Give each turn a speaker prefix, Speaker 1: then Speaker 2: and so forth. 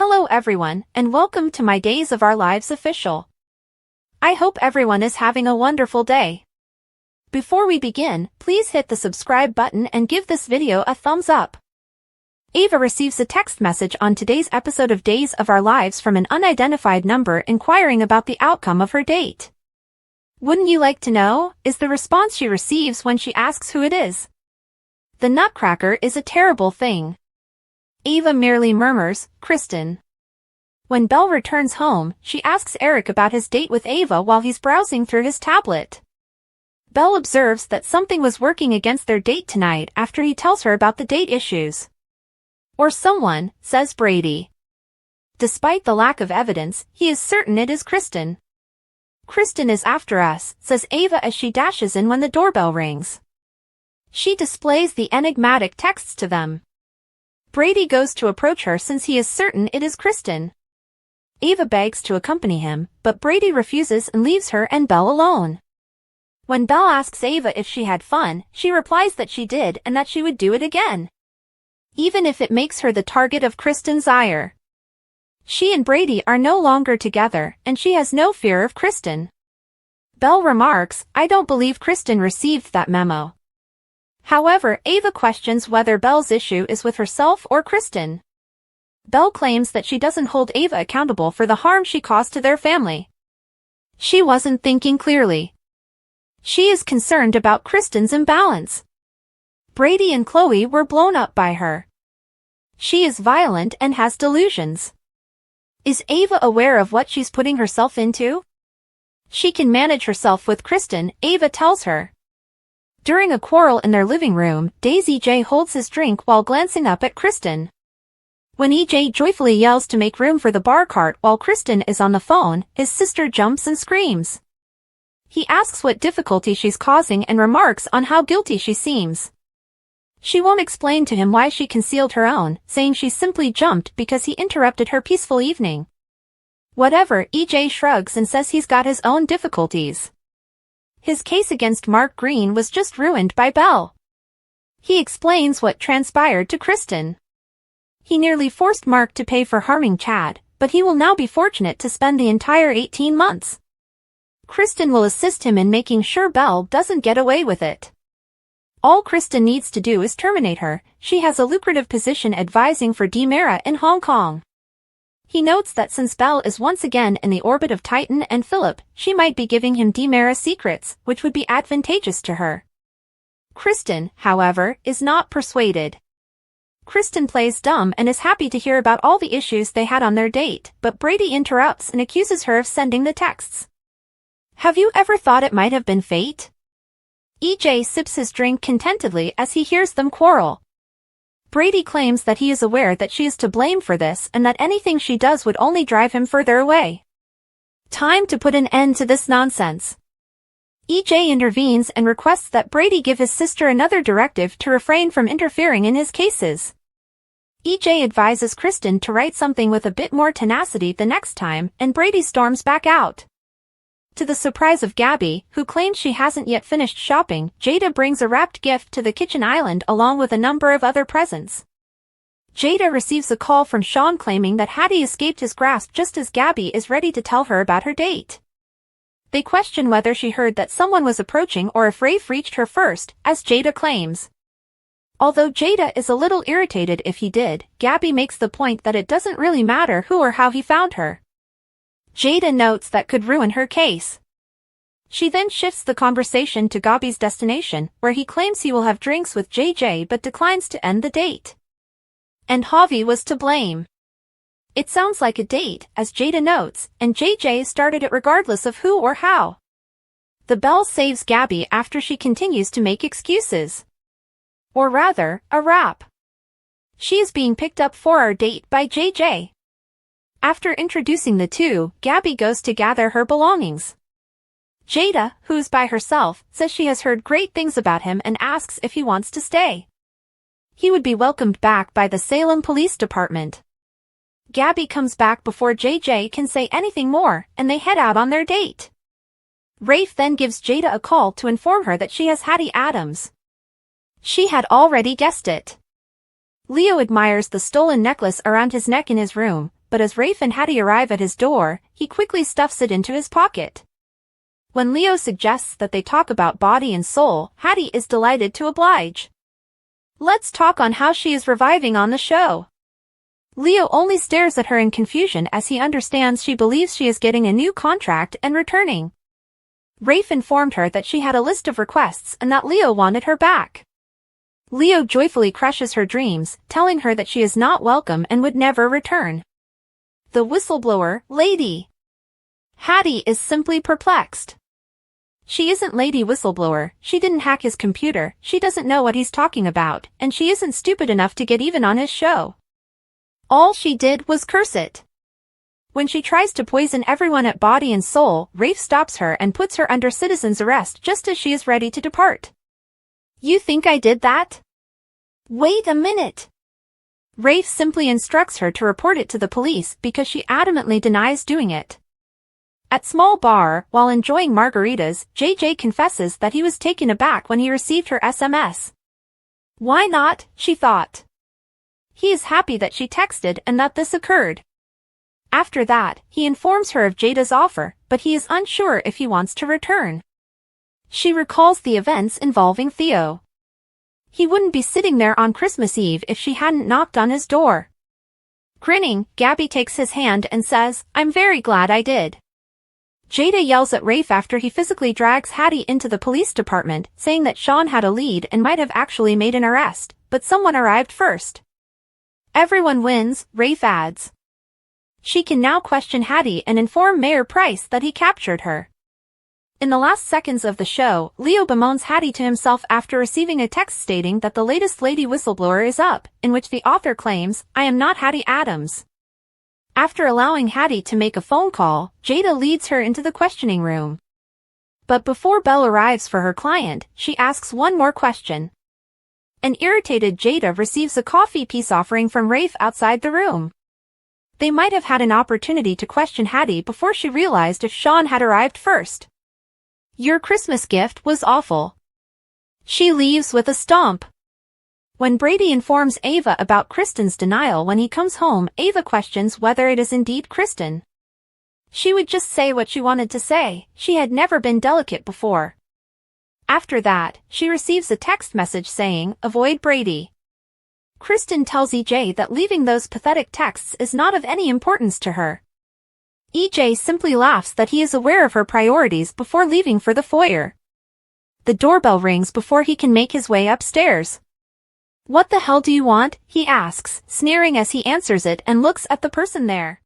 Speaker 1: Hello everyone, and welcome to my Days of Our Lives official. I hope everyone is having a wonderful day. Before we begin, please hit the subscribe button and give this video a thumbs up. Ava receives a text message on today's episode of Days of Our Lives from an unidentified number inquiring about the outcome of her date. Wouldn't you like to know? Is the response she receives when she asks who it is. The nutcracker is a terrible thing. Ava merely murmurs, Kristen. When Belle returns home, she asks Eric about his date with Ava while he's browsing through his tablet. Belle observes that something was working against their date tonight after he tells her about the date issues. Or someone, says Brady. Despite the lack of evidence, he is certain it is Kristen. Kristen is after us, says Ava as she dashes in when the doorbell rings. She displays the enigmatic texts to them. Brady goes to approach her since he is certain it is Kristen. Ava begs to accompany him, but Brady refuses and leaves her and Belle alone. When Belle asks Ava if she had fun, she replies that she did and that she would do it again, even if it makes her the target of Kristen's ire. She and Brady are no longer together, and she has no fear of Kristen. Belle remarks, I don't believe Kristen received that memo. However, Ava questions whether Belle's issue is with herself or Kristen. Belle claims that she doesn't hold Ava accountable for the harm she caused to their family. She wasn't thinking clearly. She is concerned about Kristen's imbalance. Brady and Chloe were blown up by her. She is violent and has delusions. Is Ava aware of what she's putting herself into? She can manage herself with Kristen, Ava tells her. During a quarrel in their living room, EJ holds his drink while glancing up at Kristen. When EJ joyfully yells to make room for the bar cart while Kristen is on the phone, his sister jumps and screams. He asks what difficulty she's causing and remarks on how guilty she seems. She won't explain to him why she concealed her own, saying she simply jumped because he interrupted her peaceful evening. Whatever, EJ shrugs and says he's got his own difficulties. His case against Mark Green was just ruined by Belle. He explains what transpired to Kristen. He nearly forced Mark to pay for harming Chad, but he will now be fortunate to spend the entire 18 months. Kristen will assist him in making sure Belle doesn't get away with it. All Kristen needs to do is terminate her. She has a lucrative position advising for Demera in Hong Kong. He notes that since Belle is once again in the orbit of Titan and Philip, she might be giving him Demera secrets, which would be advantageous to her. Kristen, however, is not persuaded. Kristen plays dumb and is happy to hear about all the issues they had on their date, but Brady interrupts and accuses her of sending the texts. Have you ever thought it might have been fate? EJ sips his drink contentedly as he hears them quarrel. Brady claims that he is aware that she is to blame for this and that anything she does would only drive him further away. Time to put an end to this nonsense. EJ intervenes and requests that Brady give his sister another directive to refrain from interfering in his cases. EJ advises Kristen to write something with a bit more tenacity the next time, and Brady storms back out. To the surprise of Gabby, who claims she hasn't yet finished shopping, Jada brings a wrapped gift to the kitchen island along with a number of other presents. Jada receives a call from Sean claiming that Hattie escaped his grasp just as Gabby is ready to tell her about her date. They question whether she heard that someone was approaching or if Rafe reached her first, as Jada claims. Although Jada is a little irritated if he did, Gabby makes the point that it doesn't really matter who or how he found her. Jada notes that could ruin her case. She then shifts the conversation to Gabby's destination, where he claims he will have drinks with JJ but declines to end the date. And Javi was to blame. It sounds like a date, as Jada notes, and JJ started it regardless of who or how. The bell saves Gabby after she continues to make excuses. Or rather, a rap. She is being picked up for our date by JJ. After introducing the two, Gabby goes to gather her belongings. Jada, who's by herself, says she has heard great things about him and asks if he wants to stay. He would be welcomed back by the Salem Police Department. Gabby comes back before JJ can say anything more, and they head out on their date. Rafe then gives Jada a call to inform her that she has Hattie Adams. She had already guessed it. Leo admires the stolen necklace around his neck in his room, but as Rafe and Hattie arrive at his door, he quickly stuffs it into his pocket. When Leo suggests that they talk about body and soul, Hattie is delighted to oblige. Let's talk on how she is reviving on the show. Leo only stares at her in confusion as he understands she believes she is getting a new contract and returning. Rafe informed her that she had a list of requests and that Leo wanted her back. Leo joyfully crushes her dreams, telling her that she is not welcome and would never return. The whistleblower, Lady. Hattie is simply perplexed. She isn't Lady Whistleblower, she didn't hack his computer, she doesn't know what he's talking about, and she isn't stupid enough to get even on his show. All she did was curse it. When she tries to poison everyone at Body and Soul, Rafe stops her and puts her under citizen's arrest just as she is ready to depart. You think I did that? Wait a minute. Rafe simply instructs her to report it to the police because she adamantly denies doing it. At small bar, while enjoying margaritas, JJ confesses that he was taken aback when he received her SMS. Why not, she thought. He is happy that she texted and that this occurred. After that, he informs her of Jada's offer, but he is unsure if he wants to return. She recalls the events involving Theo. He wouldn't be sitting there on Christmas Eve if she hadn't knocked on his door. Grinning, Gabby takes his hand and says, I'm very glad I did. Jada yells at Rafe after he physically drags Hattie into the police department, saying that Sean had a lead and might have actually made an arrest, but someone arrived first. Everyone wins, Rafe adds. She can now question Hattie and inform Mayor Price that he captured her. In the last seconds of the show, Leo bemoans Hattie to himself after receiving a text stating that the latest Lady Whistleblower is up, in which the author claims, I am not Hattie Adams. After allowing Hattie to make a phone call, Jada leads her into the questioning room. But before Belle arrives for her client, she asks one more question. An irritated Jada receives a coffee peace offering from Rafe outside the room. They might have had an opportunity to question Hattie before she realized if Sean had arrived first. Your Christmas gift was awful. She leaves with a stomp. When Brady informs Ava about Kristen's denial when he comes home, Ava questions whether it is indeed Kristen. She would just say what she wanted to say, she had never been delicate before. After that, she receives a text message saying, avoid Brady. Kristen tells EJ that leaving those pathetic texts is not of any importance to her. EJ simply laughs that he is aware of her priorities before leaving for the foyer. The doorbell rings before he can make his way upstairs. What the hell do you want? He asks, sneering as he answers it and looks at the person there.